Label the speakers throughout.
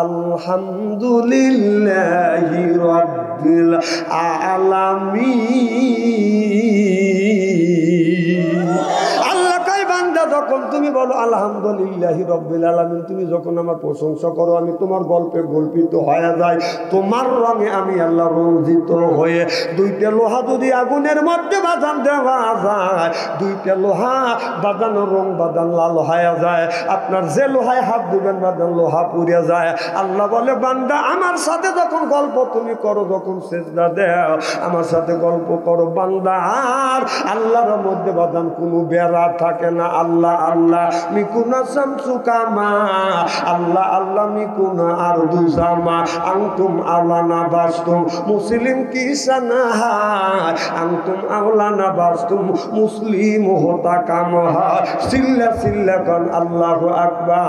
Speaker 1: আলহামদুলিল্লাহি রাব্বিল আলামিন। আল্লাহ কয় বান্দা যখন তুমি বলো আলহামদুলিল্লাহি রাব্বিল আলামিন, তুমি যখন আমার প্রশংসা করো আমি তোমার গল্পে গল্পিত হয়ে যাই, তোমার রঙে আমি আল্লাহ রঞ্জিত হয়ে। দুইটা লোহা যদি আগুনের মধ্যে বাঁধান দেওয়া যায়, দুইটা লোহা বাঁধানো রং বাঁধান লাল হয়ে যায়, আপনার যে লোহায় হাত দিবেন বাঁধান লোহা পুড়ে যায়। আল্লাহ বলে বান্দা আমার সাথে যখন গল্প তুমি করো, যখন সেজদা দেও আমার সাথে গল্প করো, বান্দা আর আল্লাহর মধ্যে বাঁধান কোনো বেড়া থাকে না। আল্লাহ আল্লাহ মিকুনা শামসু কামা, আল্লাহ আল্লাহ মিকুনা আর দুজামা, আনতুম আওলানা বাস্তুম মুসলিম কিসানা আনতুম আওলানা বাস্তুম মুসলিম হোতা কামহা সিল্লা সিল্লা কন আল্লাহু আকবার।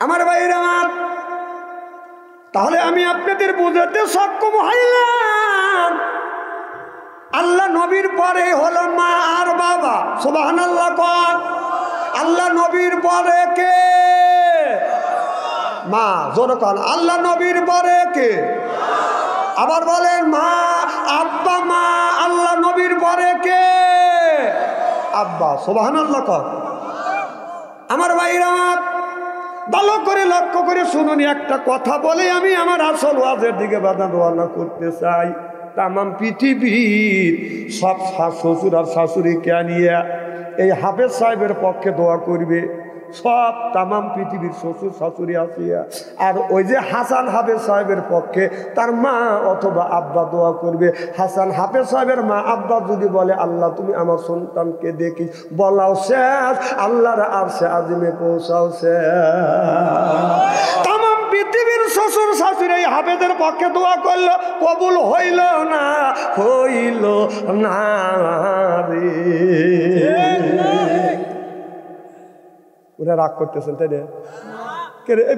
Speaker 1: আমার ভাইরা আমার, তাহলে আমি আপনাদের বুঝাতে সক্ষম হইলাম আল্লাহ নবীর পরে হলো মা আর বাবা। সুবহানাল্লাহ কর। আল্লাহ নবীর পরে কে? মা। জোরে কর আল্লাহ নবীর পরে কে? আবার বলেন মা আব্বা। মা আল্লাহ নবীর পরে কে? আব্বা। সুবহানাল্লাহ কর। আমার ভাইরা ভালো করে লক্ষ্য করে শুনুন, একটা কথা বলে আমি আমার আসল ওয়াজের দিকে বাধা রওনা করতে চাই। তামাম পৃথিবীর সব শ্বশুর আর শাশুড়িকে নিয়ে এই হাফেজ সাহেবের পক্ষে দোয়া করবে, সব তামাম পৃথিবীর শ্বশুর শাশুড়ি আসিয়া। আর ওই যে হাসান হাফেজ সাহেবের পক্ষে তার মা অথবা আব্বা দোয়া করবে। হাসান হাফেজ সাহেবের মা আব্বা যদি বলে আল্লাহ তুমি আমার সন্তানকে দেখি, বলাও শেষ, আল্লাহর আরশে আজিমে পৌঁছাও শেষ। তামাম পৃথিবীর শ্বশুর শাশুড়ি হাফেজের পক্ষে দোয়া করলো, কবুল হইল না, হইল না রে। ওরা রাগ করতেছেন তাই না?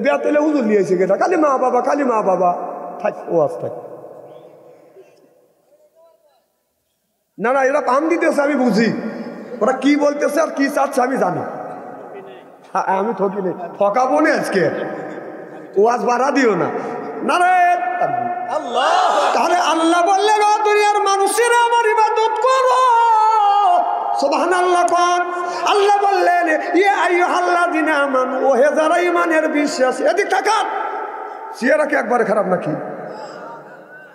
Speaker 1: বেতলে হুজুর নিয়েছে কেটা, খালি মা বাবা, খালি মা বাবা। থাক ওয়াজ থাক না না, এরা পাম দিতেছে আমি বুঝি, ওরা কি বলতেছে আর কি চাচ্ছে আমি জানি। আমি ঠকি নেই, ঠকাবো না আজকে, ওয়াজ বাড়া দিও না। না রে আল্লাহ, তাহলে আল্লাহ বললেন ও দুনিয়ার মানুষেরা আমার ইবাদত করো। সুবহানাল্লাহ কর। আল্লাহ বললেন ইয়া আইয়ুহাল্লাযিনা আমানু, ও হে যারা ঈমানের বিশ্বাসী। এদিক তাকান, চেহারা কি একবারে খারাপ নাকি?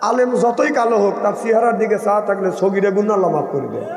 Speaker 1: আলেম যতই কালো হোক তার চেহারার দিকে চা থাকলে সগীরে গুনাহ আল্লাহ মাফ করে দেয়।